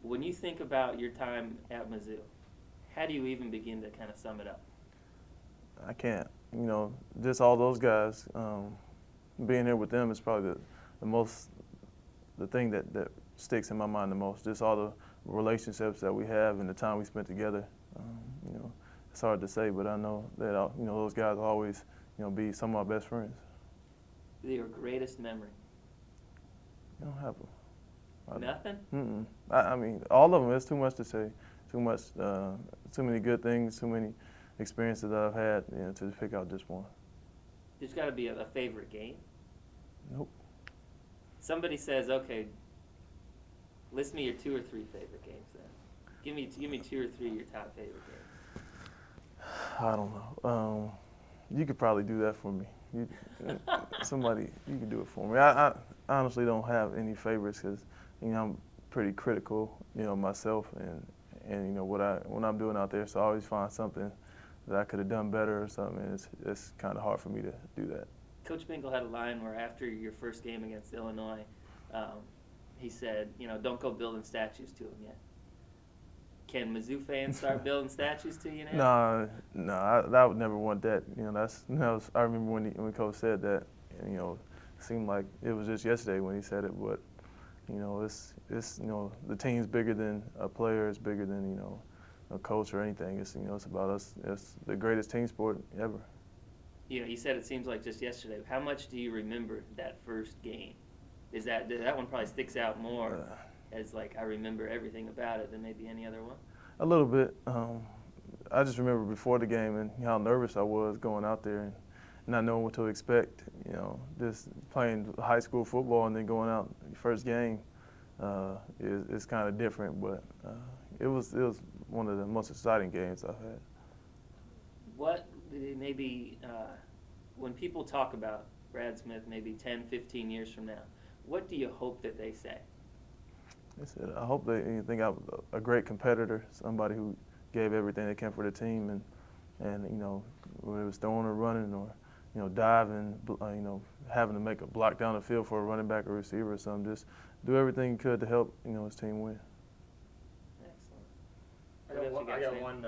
When you think about your time at Mizzou, how do you even begin to kind of sum it up? I can't. Just all those guys. Being here with them is probably the thing that sticks in my mind the most. Just all the relationships that we have and the time we spent together. You know, it's hard to say, but I know that those guys will always be some of my best friends. Your greatest memory? You don't have them. Nothing? I mean, all of them. It's too much to say. Too much. Too many good things. Too many experiences that I've had to pick out just one. There's got to be a favorite game. Nope. Somebody says, okay, list me your 2 or 3 favorite games then. Give me 2 or 3 of your top favorite games. I don't know. You could probably do that for me. You can do it for me. I honestly don't have any favorites because I'm pretty critical, myself and when I'm doing out there. So I always find something that I could have done better or something. And it's kind of hard for me to do that. Coach Bingle had a line where after your first game against Illinois, he said, don't go building statues to him yet. Can Mizzou fans start building statues to you now? No, I would never want that. I remember when Coach said that, and it seemed like it was just yesterday when he said it. But it's the team's bigger than a player. It's bigger than a coach or anything. It's it's about us. It's the greatest team sport ever. You said it seems like just yesterday. How much do you remember that first game? That one probably sticks out more as like I remember everything about it than maybe any other one? A little bit. I just remember before the game and how nervous I was going out there and not knowing what to expect. Just playing high school football and then going out first game is kind of different. But it was one of the most exciting games I've had. What maybe when people talk about Brad Smith maybe 10, 15 years from now, what do you hope that they say? I hope they think I'm a great competitor, somebody who gave everything they can for the team, and whether it was throwing or running or diving, having to make a block down the field for a running back or receiver or something. Just do everything he could to help his team win. Excellent. I got one.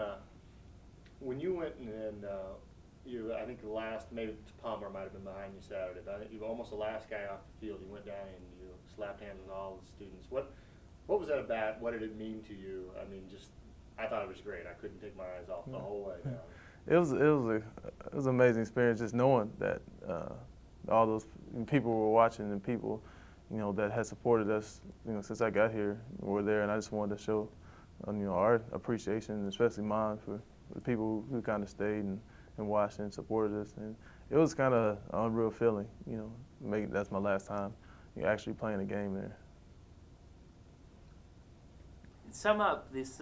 When you went and I think the last, maybe Palmer might have been behind you Saturday, but I think you were almost the last guy off the field. You went down and you slapped hands with all the students. What was that about? What did it mean to you? I mean, I thought it was great. I couldn't take my eyes off the whole way down. It was an amazing experience just knowing that all those people were watching and people that had supported us since I got here were there, and I just wanted to show our appreciation, especially mine, for the people who kind of stayed and watched and supported us. And it was kind of an unreal feeling, that's my last time actually playing a game there. Sum up this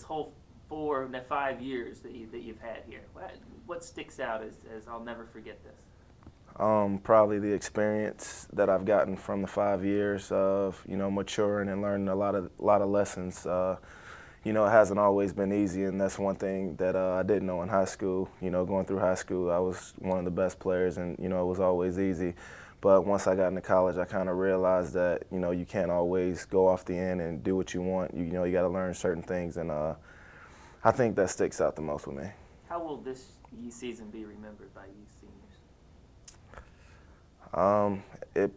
whole 4 to 5 years that you've had here. What sticks out as I'll never forget this? Probably the experience that I've gotten from the 5 years of maturing and learning a lot of lessons. It hasn't always been easy, and that's one thing that I didn't know in high school. Going through high school, I was one of the best players, and it was always easy. But once I got into college, I kind of realized that you can't always go off the end and do what you want. You got to learn certain things, and I think that sticks out the most with me. How will this season be remembered by you seniors?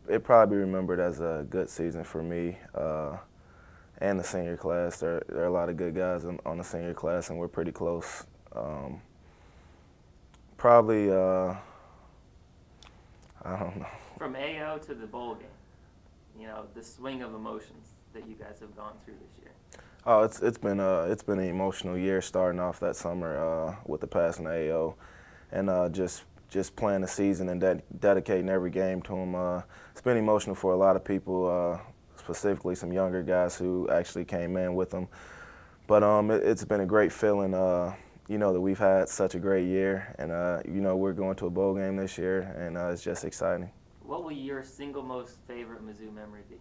It probably be remembered as a good season for me and the senior class. There are a lot of good guys on the senior class, and we're pretty close. Probably, I don't know. From AO to the bowl game, the swing of emotions that you guys have gone through this year. Oh, it's been an emotional year starting off that summer with the passing of AO, and just playing the season and dedicating every game to him. It's been emotional for a lot of people, specifically some younger guys who actually came in with him. But it's been a great feeling, that we've had such a great year, and we're going to a bowl game this year, and it's just exciting. What will your single most favorite Mizzou memory be?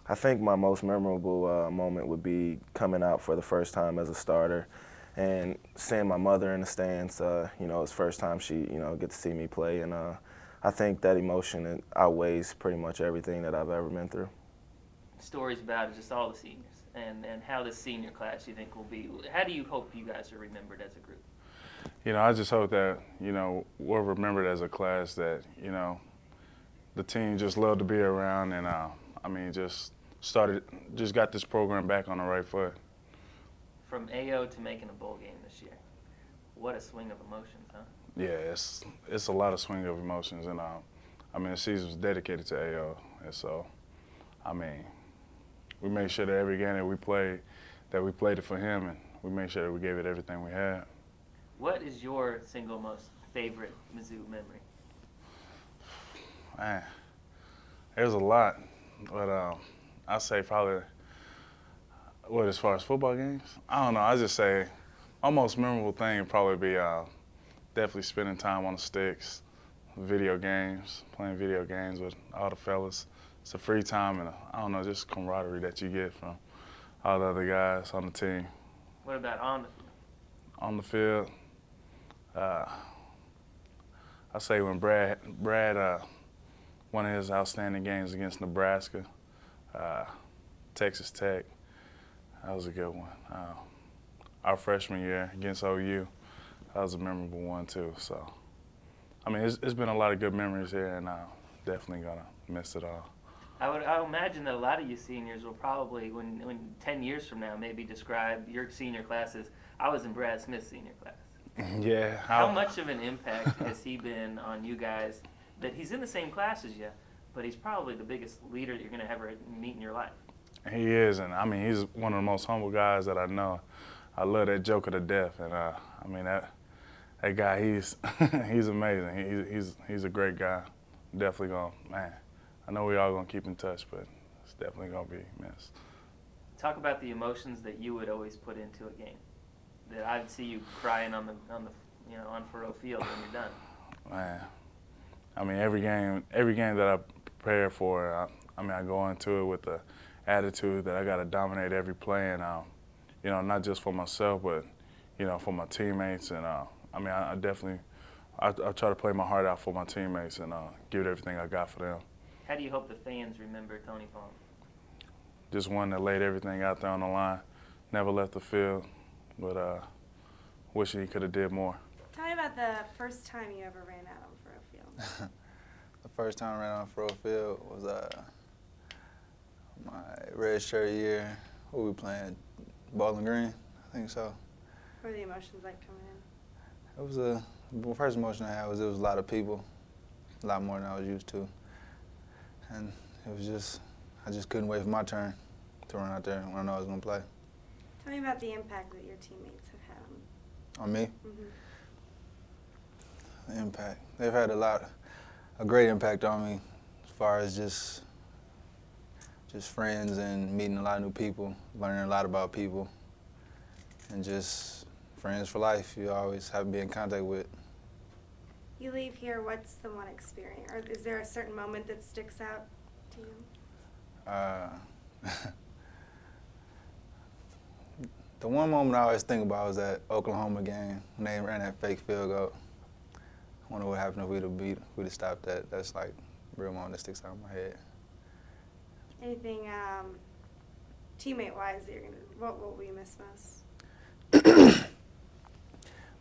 I think my most memorable moment would be coming out for the first time as a starter and seeing my mother in the stands. It's the first time she, get to see me play. And I think that emotion outweighs pretty much everything that I've ever been through. stories about just all the seniors and how this senior class you think will be. How do you hope you guys are remembered as a group? You know, I just hope that, we're remembered as a class that, the team just loved to be around and, just got this program back on the right foot. From AO to making a bowl game this year, what a swing of emotions, huh? Yeah, it's a lot of swing of emotions, and the season was dedicated to AO, and so, we made sure that every game that we played it for him, and we made sure that we gave it everything we had. What is your single most favorite Mizzou memory? Man, there's a lot, but I say probably, as far as football games? I don't know. I just say, my most memorable thing would probably be definitely spending time on the sticks, video games, playing video games with all the fellas. It's a free time and, I don't know, just camaraderie that you get from all the other guys on the team. What about on the field? On the field, I say when Brad one of his outstanding games against Nebraska, Texas Tech, that was a good one. Our freshman year against OU, that was a memorable one too. So, it's been a lot of good memories here, and I'm definitely gonna miss it all. I would imagine that a lot of you seniors will probably, when 10 years from now, maybe describe your senior class as, I was in Brad Smith's senior class. Yeah. How much of an impact has he been on you guys, that he's in the same class as you, but he's probably the biggest leader that you're going to ever meet in your life? He is, and he's one of the most humble guys that I know. I love that joker to death, and that guy, he's he's amazing. He's a great guy. Definitely I know we all gonna keep in touch, but it's definitely gonna be missed. Talk about the emotions that you would alwaase put into a game. That I'd see you crying on Furrow Field when you're done. Man, every game that I prepare for, I go into it with the attitude that I got to dominate every play, and not just for myself, but for my teammates, and I definitely I try to play my heart out for my teammates and give it everything I got for them. How do you hope the fans remember Tony Palmer? Just one that laid everything out there on the line, never left the field, but wishing he could have did more. Tell me about the first time you ever ran out on Furrow Field. The first time I ran on Furrow Field was my red shirt year. Who we playing? Bowling Green, I think so. What were the emotions like coming in? It was the first emotion I had was it was a lot of people, a lot more than I was used to, and it was just I just couldn't wait for my turn to run out there when I know I was gonna play. Tell me about the impact that your teammates have had On me? Mm-hmm. The impact. They've had a great impact on me as far as just friends and meeting a lot of new people, learning a lot about people, and just friends for life you always have to be in contact with. You leave here, what's the one experience? Or is there a certain moment that sticks out to you? The one moment I always think about was that Oklahoma game when they ran that fake field goal. I wonder what happened if we'd have stopped that. That's like a real moment that sticks out in my head. Anything teammate-wise that what will we miss most?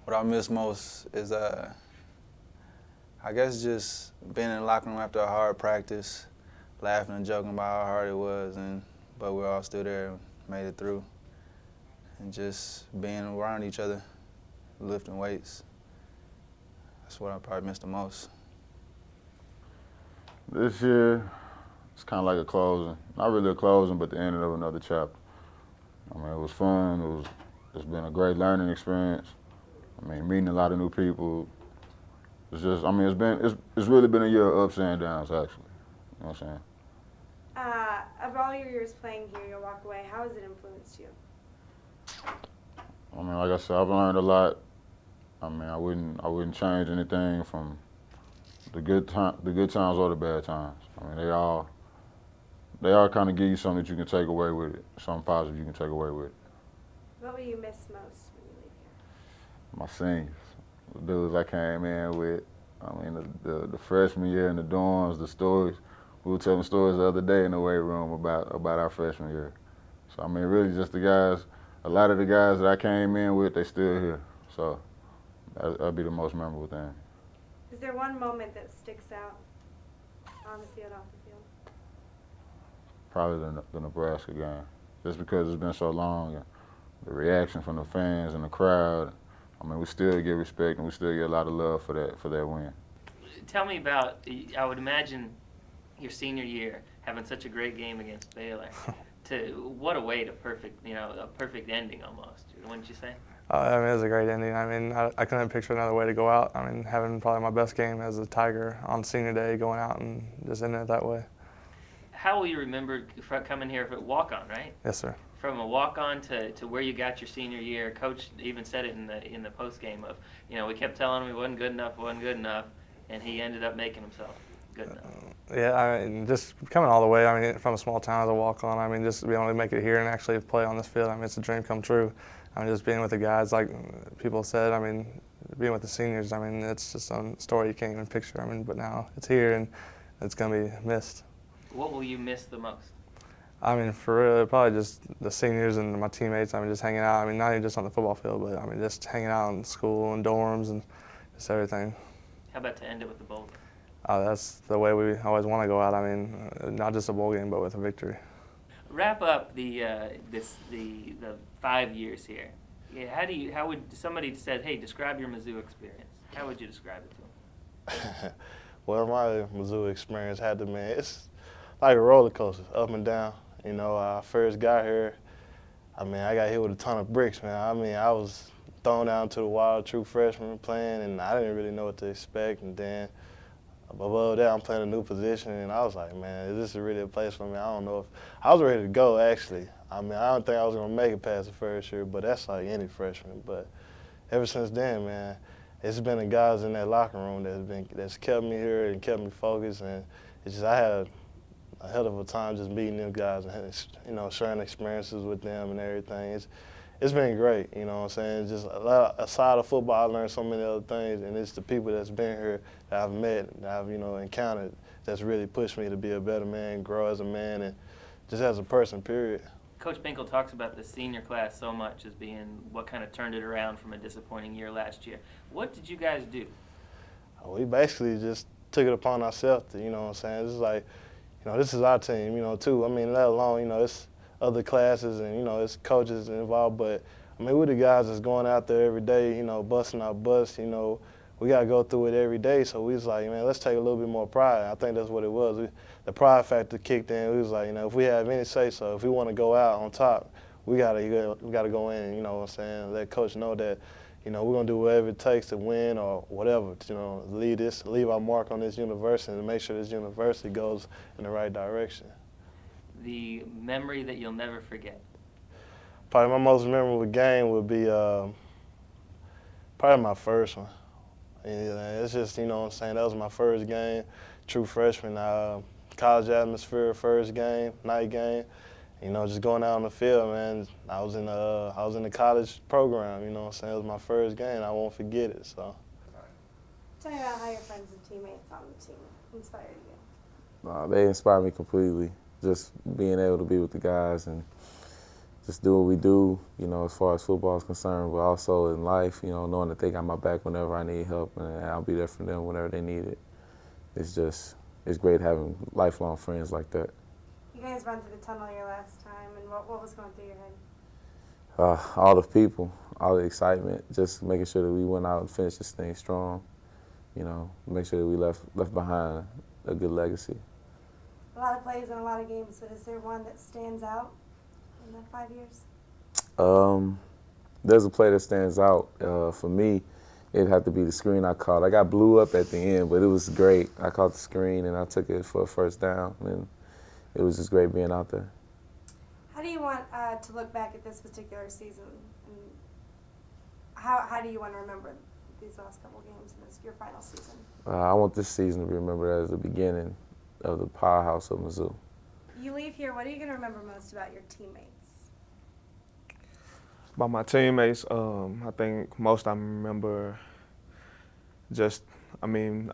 What I miss most is I guess just being in the locker room after a hard practice, laughing and joking about how hard it was, but we all stood there and made it through. And just being around each other, lifting weights. That's what I probably miss the most. This year, it's kind of like a closing. Not really a closing, but the ending of another chapter. It was fun. It's been a great learning experience. Meeting a lot of new people. It's just, it's really been a year of ups and downs, actually. You know what I'm saying? Of all your years playing here, you'll walk away. How has it influenced you? Like I said, I've learned a lot. I wouldn't change anything from the good times or the bad times. They all kind of give you something that you can take away with it, something positive you can take away with it. What will you miss most when you leave here? My seniors, the dudes I came in with. The freshman year in the dorms, the stories we were telling stories the other day in the weight room about our freshman year. So, I mean, really just the guys, a lot of the guys that I came in with, they still here. So that'd be the most memorable thing. Is there one moment that sticks out on the field, off the field? Probably the Nebraska game, just because it's been so long and the reaction from the fans and the crowd. I mean, we still get respect and we still get a lot of love for that win. Tell me about, I would imagine your senior year, having such a great game against Baylor. What a way to a perfect ending almost, wouldn't you say? I mean, it was a great ending. I mean, I couldn't picture another way to go out. I mean, having probably my best game as a Tiger on senior day, going out and just ending it that way. How will you remember coming here for walk-on, right? Yes, sir. From a walk-on to where you got your senior year, Coach even said it in the post game of, we kept telling him he wasn't good enough, and he ended up making himself good enough. Yeah, I mean, just coming all the way. I mean, from a small town as a walk-on. I mean, just to be able to make it here and actually play on this field. I mean, it's a dream come true. I mean, just being with the guys, like people said. I mean, being with the seniors. I mean, it's just a story you can't even picture. I mean, but now it's here and it's gonna be missed. What will you miss the most? I mean, for real, probably just the seniors and my teammates. I mean, just hanging out. I mean, not even just on the football field, but I mean, just hanging out in school and dorms and just everything. How about to end it with the bowl game? That's the way we always want to go out. I mean, not just a bowl game, but with a victory. Wrap up the 5 years here. Yeah, how would somebody said, hey, describe your Mizzou experience? How would you describe it to them? Well, my Mizzou experience had to be, it's like a roller coaster, up and down. I first got here, I mean, I got hit with a ton of bricks, man. I mean, I was thrown down to the wild, true freshman playing, and I didn't really know what to expect. And then above that, I'm playing a new position, and I was like, man, is this really a place for me? I don't know if I was ready to go, actually. I mean, I don't think I was going to make it past the first year, but that's like any freshman. But ever since then, man, it's been the guys in that locker room that's kept me here and kept me focused, and it's just I had a hell of a time just meeting them guys and sharing experiences with them and everything. It's been great, you know what I'm saying? Just aside of football, I learned so many other things, and it's the people that's been here that I've met, that I've encountered, that's really pushed me to be a better man, grow as a man, and just as a person, period. Coach Binkle talks about the senior class so much as being what kind of turned it around from a disappointing year last year. What did you guys do? We basically just took it upon ourselves to, what I'm saying? This is like, this is our team, too. I mean, let alone, it's other classes and, it's coaches involved. But, I mean, we're the guys that's going out there every day, busting our butts, we got to go through it every day. So we was like, man, let's take a little bit more pride. I think that's what it was. The pride factor kicked in. We was like, if we have any say-so, if we want to go out on top, we gotta go in and, what I'm saying, let coach know that, we're going to do whatever it takes to win or whatever, leave our mark on this university and make sure this university goes in the right direction. The memory that you'll never forget? Probably my most memorable game would be probably my first one. And it's just, what I'm saying, that was my first game, true freshman, college atmosphere, first game, night game. Just going out on the field, man. I was in the college program, what I'm saying? It was my first game. I won't forget it, so. Tell me about how your friends and teammates on the team inspired you. They inspire me completely. Just being able to be with the guys and just do what we do, as far as football is concerned, but also in life, knowing that they got my back whenever I need help and I'll be there for them whenever they need it. It's great having lifelong friends like that. You guys run through the tunnel your last time, and what was going through your head? All the people, all the excitement, just making sure that we went out and finished this thing strong, make sure that we left behind a good legacy. A lot of plays and a lot of games, but is there one that stands out in the 5 years? There's a play that stands out. For me, it'd have to be the screen I caught. I got blew up at the end, but it was great. I caught the screen and I took it for a first down, and it was just great being out there. How do you want to look back at this particular season? And how do you want to remember these last couple games in your final season? I want this season to be remembered as the beginning of the powerhouse of Mizzou. You leave here, what are you going to remember most about your teammates? About my teammates, I think most I remember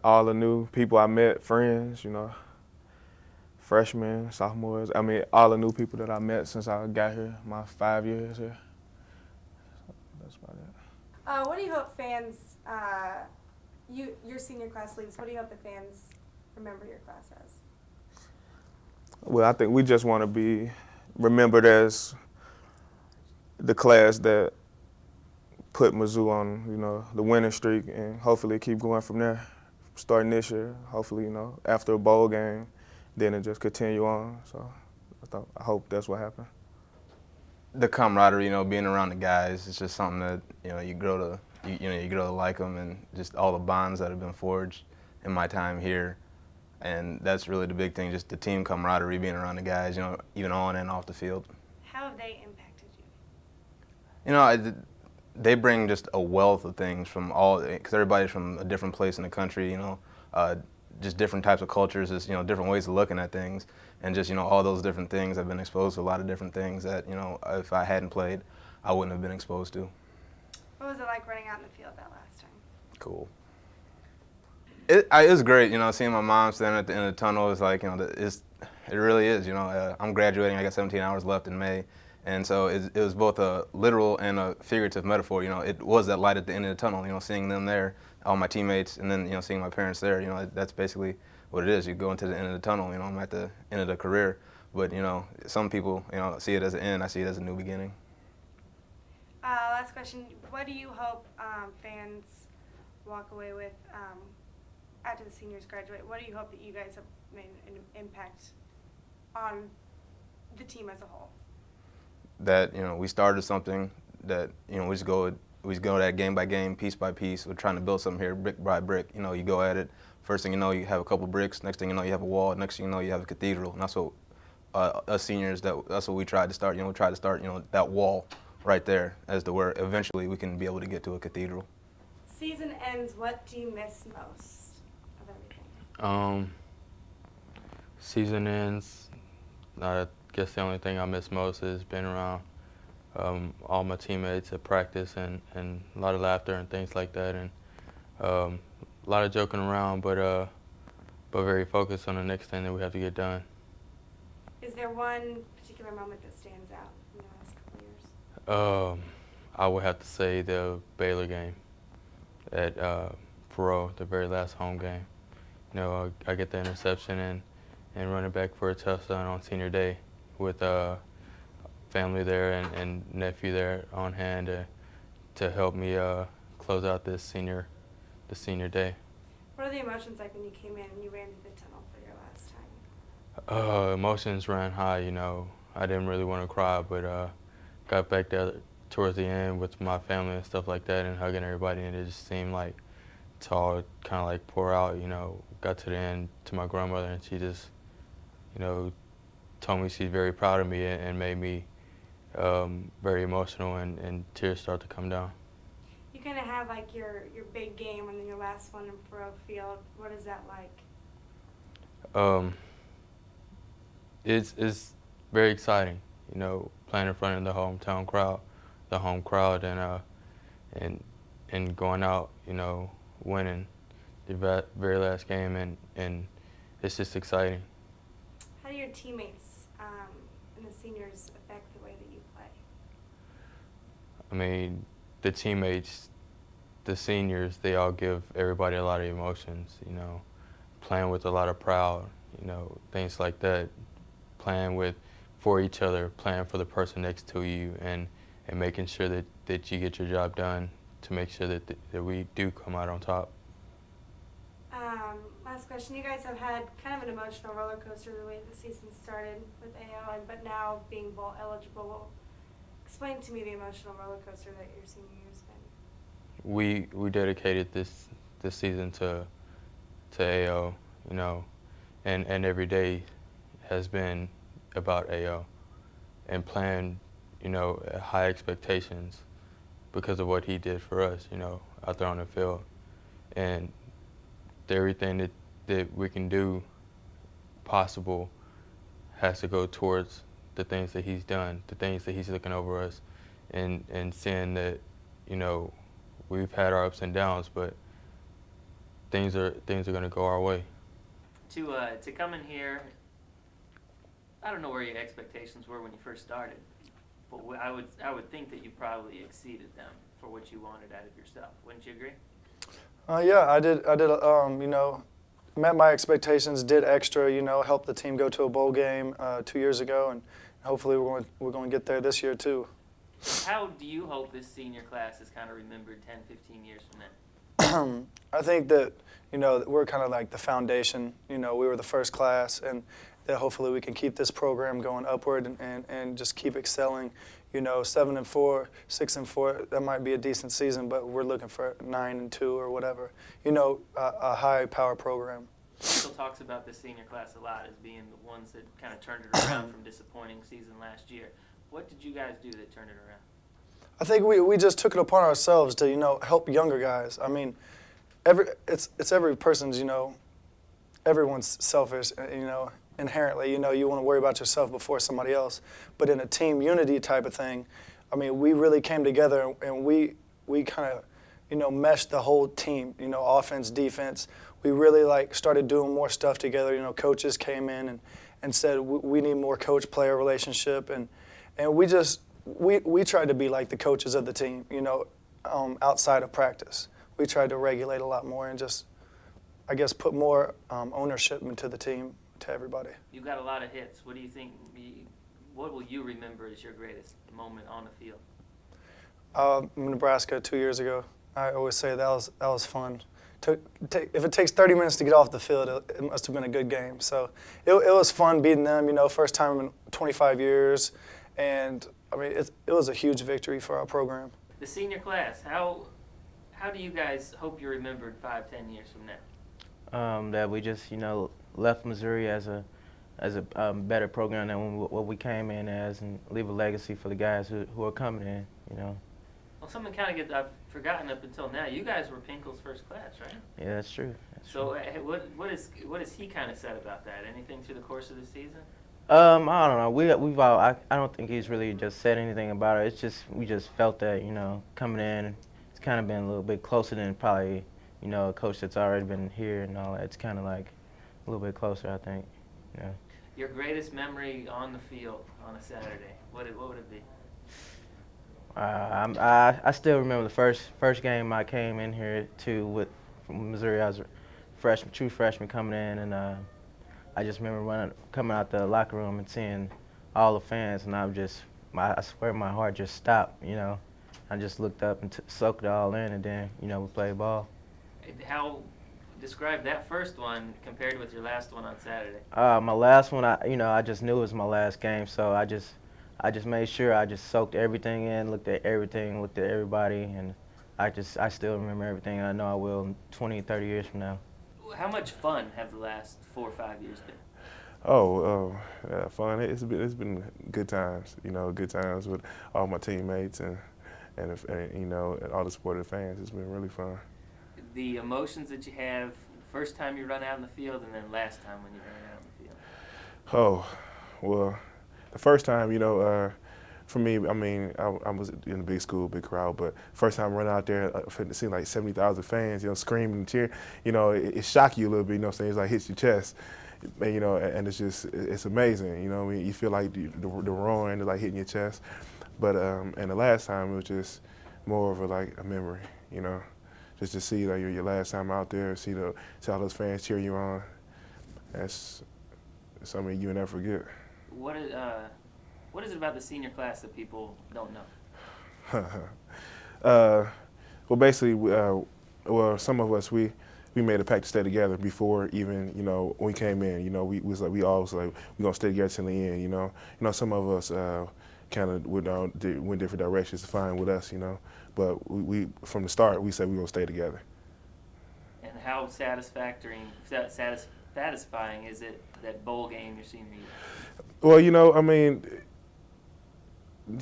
all the new people I met, friends, freshmen, sophomores. I mean, all the new people that I met since I got here, my 5 years here. That's about it. What do you hope fans, your senior class leaves, what do you hope the fans remember your class as? Well, I think we just want to be remembered as the class that put Mizzou on, the winning streak, and hopefully keep going from there. Starting this year, hopefully, after a bowl game, then it just continue on. So I hope that's what happened. The camaraderie, being around the guys, it's just something that you grow to like them, and just all the bonds that have been forged in my time here, and that's really the big thing, just the team camaraderie, being around the guys, even on and off the field. How have they impacted you? They bring just a wealth of things from because everybody's from a different place in the country, just different types of cultures, just, different ways of looking at things. And just, all those different things, I've been exposed to a lot of different things that, if I hadn't played, I wouldn't have been exposed to. What was it like running out in the field that last time? Cool. It was great, seeing my mom standing at the end of the tunnel is like, it really is, I'm graduating, I got 17 hours left in May. And so it was both a literal and a figurative metaphor. It was that light at the end of the tunnel, seeing them there, all my teammates, and then, seeing my parents there. That's basically what it is. You go into the end of the tunnel, I'm at the end of the career. But, some people, see it as an end. I see it as a new beginning. Last question. What do you hope fans walk away with after the seniors graduate? What do you hope that you guys have made an impact on the team as a whole? That we started something that we just go that game by game, piece by piece. We're trying to build something here, brick by brick. You go at it. First thing you know, you have a couple bricks. Next thing you know, you have a wall. Next thing you know, you have a cathedral. And that's what us seniors, that's what we tried to start. We tried to start that wall right there as to where eventually we can be able to get to a cathedral. Season ends. What do you miss most of everything? Season ends. I guess the only thing I miss most is being around all my teammates at practice and a lot of laughter and things like that, and a lot of joking around, but very focused on the next thing that we have to get done. Is there one particular moment that stands out in the last couple of years? I would have to say the Baylor game at Perot, the very last home game. I get the interception and run it back for a touchdown on senior day with family there and nephew there on hand to help me close out the senior day. What are the emotions like when you came in and you ran through the tunnel for your last time? Emotions ran high, I didn't really want to cry, but got back there towards the end with my family and stuff like that and hugging everybody, and it just seemed like it's all kind of like pour out, Got to the end to my grandmother, and she just, told me she's very proud of me and made me very emotional, and tears start to come down. You kind of have like your big game and then your last one in Perot Field. What is that like? It's very exciting, playing in front of the hometown crowd, the home crowd, and going out, winning the very last game, and it's just exciting. How do your teammates and the seniors affect the way that you play? I mean, the teammates, the seniors, they all give everybody a lot of emotions, playing with a lot of pride, things like that, playing for each other, playing for the person next to you, and making sure that you get your job done to make sure that we do come out on top. Last question. You guys have had kind of an emotional roller coaster the way the season started with AO, but now being bowl eligible. Explain to me the emotional roller coaster that your senior year's been. We dedicated this season to AO, and every day has been about AO, and playing, at high expectations because of what he did for us, out there on the field, and everything that we can do possible has to go towards the things that he's done, the things that he's looking over us, and seeing that, we've had our ups and downs, but things are going to go our way. To come in here I don't know where your expectations were when you first started, but I would think that you probably exceeded them for what you wanted out of yourself. Wouldn't you agree? Yeah, I did. Met my expectations. Did extra. Helped the team go to a bowl game 2 years ago, and hopefully we're going to get there this year too. How do you hope this senior class is kind of remembered 10, 15 years from now? I think that we're kind of like the foundation. We were the first class, and that hopefully we can keep this program going upward and just keep excelling. 7-4, 6-4, that might be a decent season, but we're looking for 9-2 or whatever. A high power program. Still talks about the senior class a lot as being the ones that kind of turned it around from disappointing season last year. What did you guys do that turned it around? I think we just took it upon ourselves to help younger guys. I mean, it's every person's everyone's selfish, inherently. You want to worry about yourself before somebody else. But in a team unity type of thing, I mean, we really came together and we kind of meshed the whole team. Offense, defense. We really started doing more stuff together. Coaches came in and said we need more coach-player relationship, and we tried to be like the coaches of the team. Outside of practice, we tried to regulate a lot more and just, I guess, put more ownership into the team, to everybody. You got a lot of hits. What do you think? What will you remember as your greatest moment on the field? Nebraska 2 years ago. I always say that was fun. If it takes 30 minutes to get off the field, it must have been a good game. So it was fun beating them. First time in 25 years, and I mean it was a huge victory for our program. The senior class. How do you guys hope you're remembered 5-10 years from now? That we just left Missouri as a better program than what we came in as, and leave a legacy for the guys who are coming in. Well, something kind of I've forgotten up until now. You guys were Pinkel's first class, right? Yeah, that's true. What has he kind of said about that? Anything through the course of the season? I don't know. We've all. I don't think he's really just said anything about it. It's just we just felt that coming in, it's kind of been a little bit closer than probably a coach that's already been here and all that. It's kind of like a little bit closer, I think. Yeah. Your greatest memory on the field on a Saturday, what would it be? I still remember the first game I came in here from Missouri. I was a true freshman coming in, and I just remember coming out the locker room and seeing all the fans, and I swear my heart just stopped. I just looked up and soaked it all in, and then we played ball. How describe that first one compared with your last one on Saturday? My last one, I just knew it was my last game, so I just made sure I just soaked everything in, looked at everything, looked at everybody, and I still remember everything. I know I will 20, 30 years from now. How much fun have the last 4 or 5 years been? Fun. It's been good times. Good times with all my teammates and all the supportive fans. It's been really fun. The emotions that you have first time you run out in the field and then last time when you ran out in the field? Oh, well, the first time, for me, I mean, I was in a big school, big crowd, but first time running out there, it seemed like 70,000 fans, screaming and cheering, it shocked you a little bit, what I'm saying? It's like hits your chest, and, and it's amazing, you feel like the roaring is like hitting your chest. But, and the last time, it was just more of a memory, just to see like your last time out there, see all those fans cheer you on. That's something you will never forget. What is it about the senior class that people don't know? Well, basically, some of us we made a pact to stay together before even when we came in. We always we're gonna stay together till the end. Some of us kind of went different directions, fine with us. But we from the start we said we were gonna stay together. And how satisfying is it that bowl game your senior year? Well, I mean,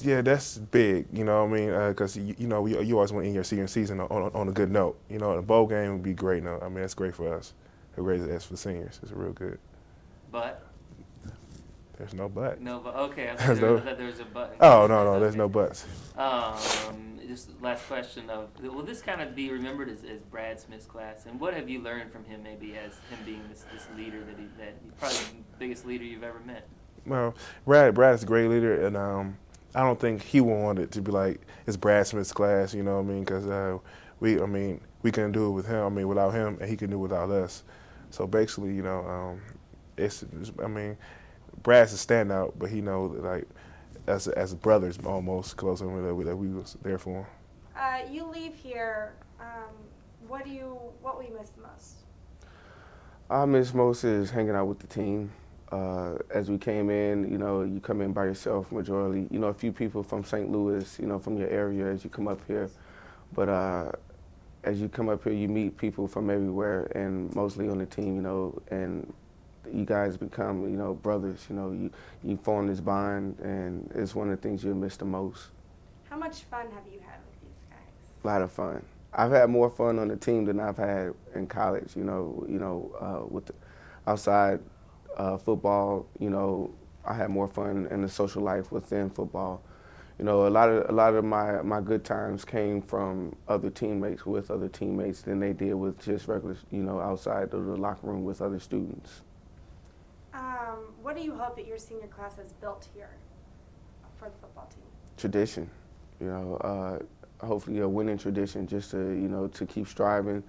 yeah, that's big. Because you always want to end your senior season on a good note. A bowl game would be great. I mean, that's great for us. It's great as for seniors. It's real good. But there's no but. No but. Okay, I thought there was a but. Oh no, there's no buts. Just last question will this kind of be remembered as Brad Smith's class, and what have you learned from him maybe as him being this leader that probably the biggest leader you've ever met? Well, Brad's a great leader, and I don't think he wanted it to be like it's Brad Smith's class. You know what I mean? Because we couldn't do it with him. I mean, without him, and he can do it without us. So basically, Brad's a standout, but he knows like as brothers almost close to him that we was there for him. You leave here. What will you miss the most? I miss most is hanging out with the team. As we came in, you come in by yourself majorly. A few people from St. Louis, from your area as you come up here. But as you come up here, you meet people from everywhere, and mostly on the team, and you guys become, brothers. You form this bond, and it's one of the things you'll miss the most. How much fun have you had with these guys? A lot of fun. I've had more fun on the team than I've had in college. With outside football, I had more fun in the social life within football. A lot of my good times came from other teammates with other teammates than they did with just regular, outside of the locker room with other students. What do you hope that your senior class has built here for the football team? Tradition, hopefully a winning tradition, just to keep striving,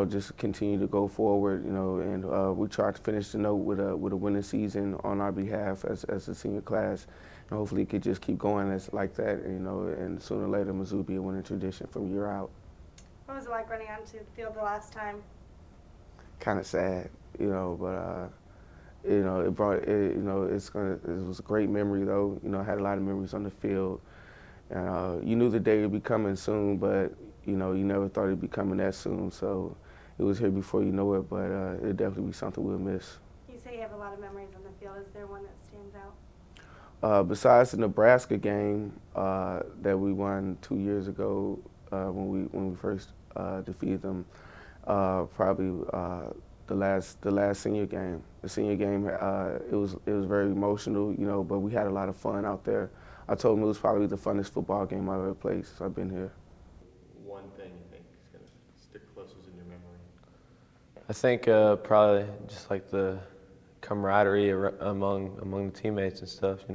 just continue to go forward, and we try to finish the note with a winning season on our behalf as a senior class, and hopefully it could just keep going like that, and sooner or later Mizzou will be a winning tradition from year out. What was it like running onto the field the last time? Kind of sad, but it brought it was a great memory though. I had a lot of memories on the field. You knew the day would be coming soon, but you never thought it'd be coming that soon. So it was here before you know it, but it'll definitely be something we'll miss. You say you have a lot of memories on the field. Is there one that stands out? Besides the Nebraska game that we won 2 years ago when we first defeated them, probably the last senior game. The senior game, it was very emotional, but we had a lot of fun out there. I told him it was probably the funnest football game I've ever played since I've been here. One thing you think is going to stick closest in your memory? I think probably just like the camaraderie among the teammates and stuff,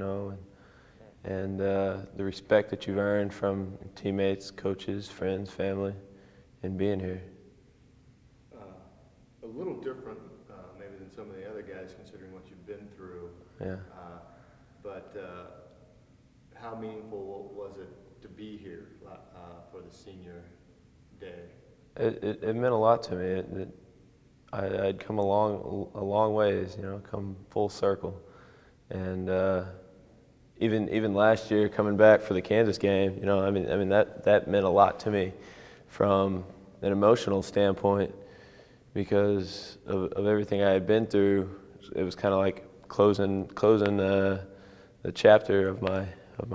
and the respect that you've earned from teammates, coaches, friends, family, and being here. A little different maybe than some of the other guys considering what you've been through. Yeah. But how meaningful was it to be here for the senior day? It meant a lot to me. I'd come a long ways, come full circle, and even last year coming back for the Kansas game, that meant a lot to me from an emotional standpoint because of everything I had been through. It was kind of like closing the chapter of my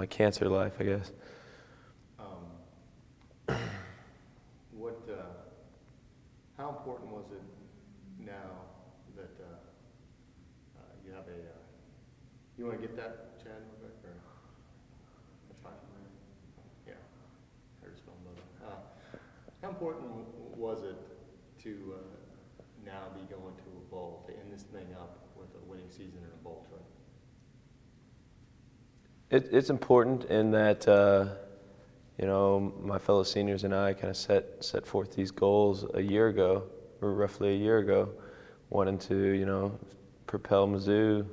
cancer life, I guess. How important was it now that you have you want to get that, Chad, real quick, or that's fine. Yeah, I heard spell mother. How important was it to now be going to a bowl, to end this thing up with a winning season and a bowl trip? It's important in that my fellow seniors and I kind of set forth these goals a year ago, or roughly a year ago, wanting to propel Mizzou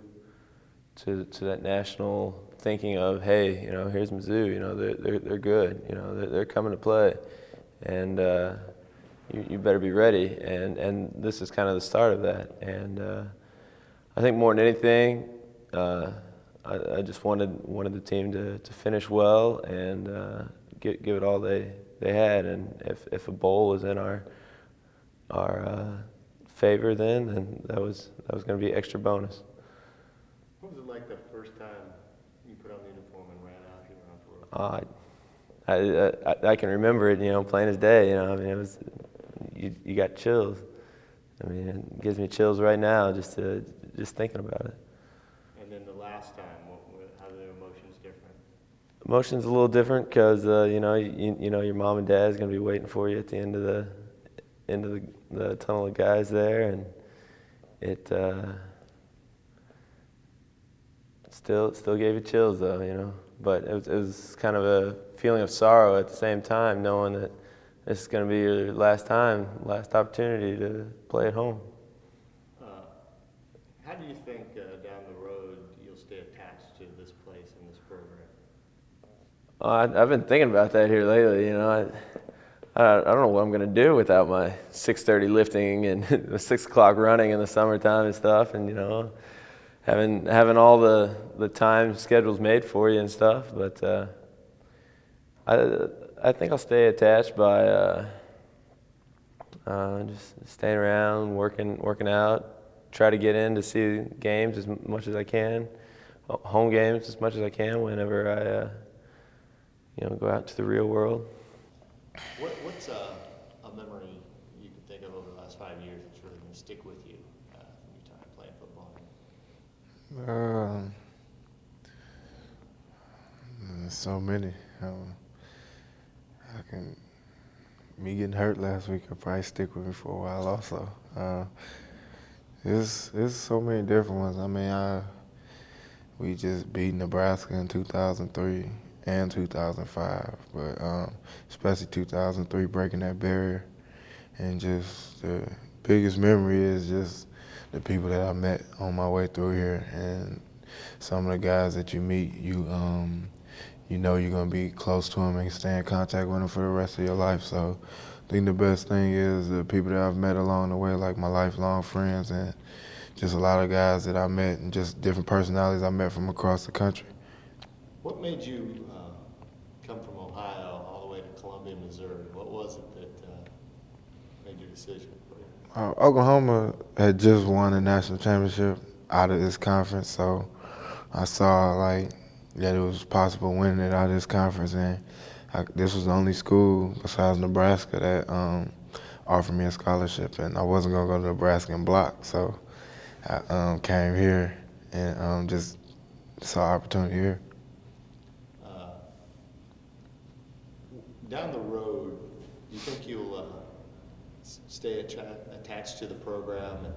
to that national thinking of, hey, here's Mizzou, they're good, they're coming to play, and you better be ready, and this is kind of the start of that, and I think more than anything, I just wanted the team to finish well and give it all they had, and if a bowl was in our favor, then that was going to be extra bonus. What was it like the first time you put on the uniform and ran out here on Florida? I can remember it, plain as day. It was you got chills. It gives me chills right now just thinking about it. And then the last time, how are the emotions different? Emotions a little different because your mom and dad is going to be waiting for you at the end of the tunnel of guys there, and still gave you chills though, you know. But it was kind of a feeling of sorrow at the same time, knowing that this is going to be your last opportunity to play at home. How do you think down the road you'll stay attached to this place and this program? I've been thinking about that here lately, you know. I don't know what I'm going to do without my 6:30 lifting and the 6 o'clock running in the summertime and stuff, and, you know, having all the time schedules made for you and stuff. But I think I'll stay attached by just staying around, working out, try to get in to see games as much as I can, home games as much as I can whenever I go out to the real world. What's a memory you can think of over the last 5 years that's really going to stick with you from your time playing football? So many. Me getting hurt last week will probably stick with me for a while also. It's so many different ones. I mean, we just beat Nebraska in 2003 and 2005, but especially 2003, breaking that barrier. And just the biggest memory is just the people that I met on my way through here, and some of the guys that you meet, you know you're gonna be close to them and stay in contact with them for the rest of your life. So I think the best thing is the people that I've met along the way, like my lifelong friends, and just a lot of guys that I met and just different personalities I met from across the country. What made you come from Ohio all the way to Columbia, Missouri? What was it that made your decision? Oklahoma had just won a national championship out of this conference, so I saw that it was possible winning it out of this conference, and this was the only school besides Nebraska that offered me a scholarship, and I wasn't gonna go to Nebraska and block, so I came here and just saw opportunity here. Down the road, do you think you'll stay attached to the program and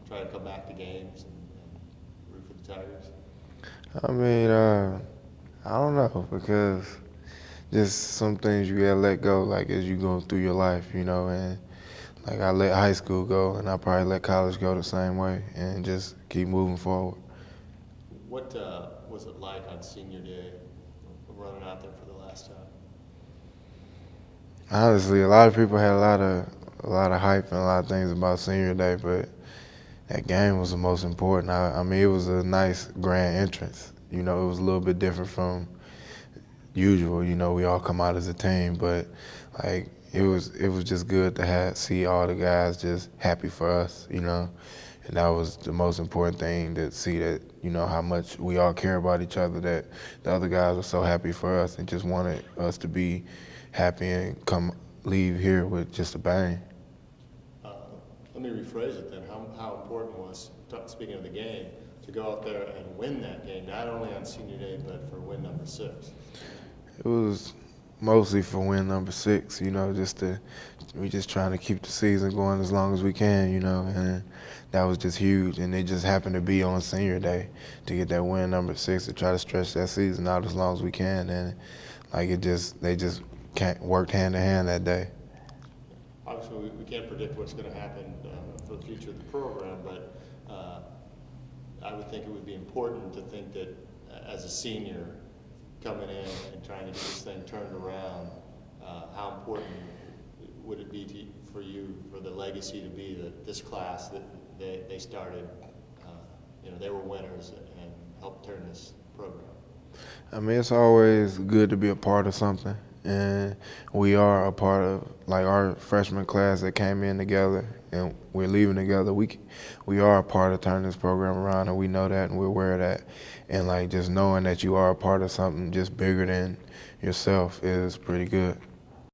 try to come back to games and root for the Tigers? I mean, I don't know, because just some things you gotta let go, like as you go through your life, you know, and like I let high school go, and I probably let college go the same way, and just keep moving forward. What was it like on senior day, running out there for the last time? Honestly, a lot of people had a lot of hype and a lot of things about senior day, but that game was the most important. I mean, it was a nice grand entrance. You know, it was a little bit different from usual. You know, we all come out as a team, but like it was just good to see all the guys just happy for us. You know, and that was the most important thing, to see that, you know, how much we all care about each other, that the other guys were so happy for us and just wanted us to be happy and leave here with just a bang. Let me rephrase it then. How important was, speaking of the game, to go out there and win that game, not only on senior day, but for win number 6? It was mostly for win number 6, you know, we just trying to keep the season going as long as we can, you know, and that was just huge. And it just happened to be on senior day to get that win number 6, to try to stretch that season out as long as we can. And like they just worked hand in hand that day. Obviously, we can't predict what's going to happen for the future of the program, but I would think it would be important to think that as a senior coming in and trying to get this thing turned around, how important would it be for you, for the legacy to be that this class that they started, you know, they were winners and helped turn this program? I mean, it's always good to be a part of something. And we are a part of, like, our freshman class that came in together and we're leaving together. We are a part of turning this program around, and we know that and we're aware of that. And like, just knowing that you are a part of something just bigger than yourself is pretty good.